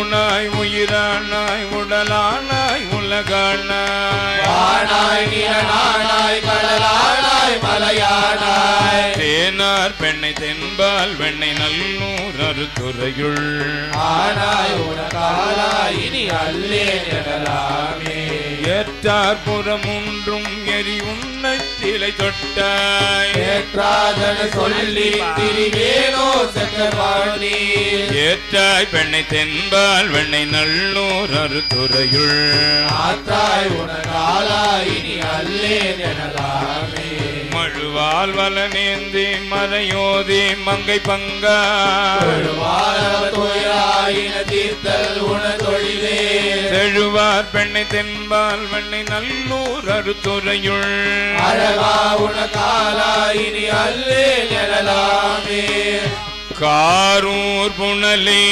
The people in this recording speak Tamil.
ஊனாய் உயிரானாய் உடலானாய் உலகானாய் வானாய் நிலனானாய் கடலானாய் மலையானாய் தேனார் பெண்ணை தென்பால் வெண்ணை நல்லூர் அறுத்துறையுள் ஆனாய் உனக்காலாய் இனி அல்லேன் எனலாமே ஏற்றார் புறமூன்றும் எரி உன்னை சிலை தொட்டாய் ஏற்றாதன சொல்லி திரிவேனோ சக்கரவாணி ஏற்றாய் பெண்ணை தென்பால் வெண்ணை நல்லூர் அறுத்துறையுள் ஆத்தாய் உனக்காலாய் இனி அல்லேன் எனலாமே மழுவால் வலனேந்தி மறையோதி மங்கை பங்கா தீர்த்தல் உன தொழிலே செழுவார் பெண்ணை தென்பால் வெண்ணை நல்லூர் அறுத்துறையுள் அழகா உனக்காலாய் இனி அல்லேன் எனலாமே காரூர் புனலே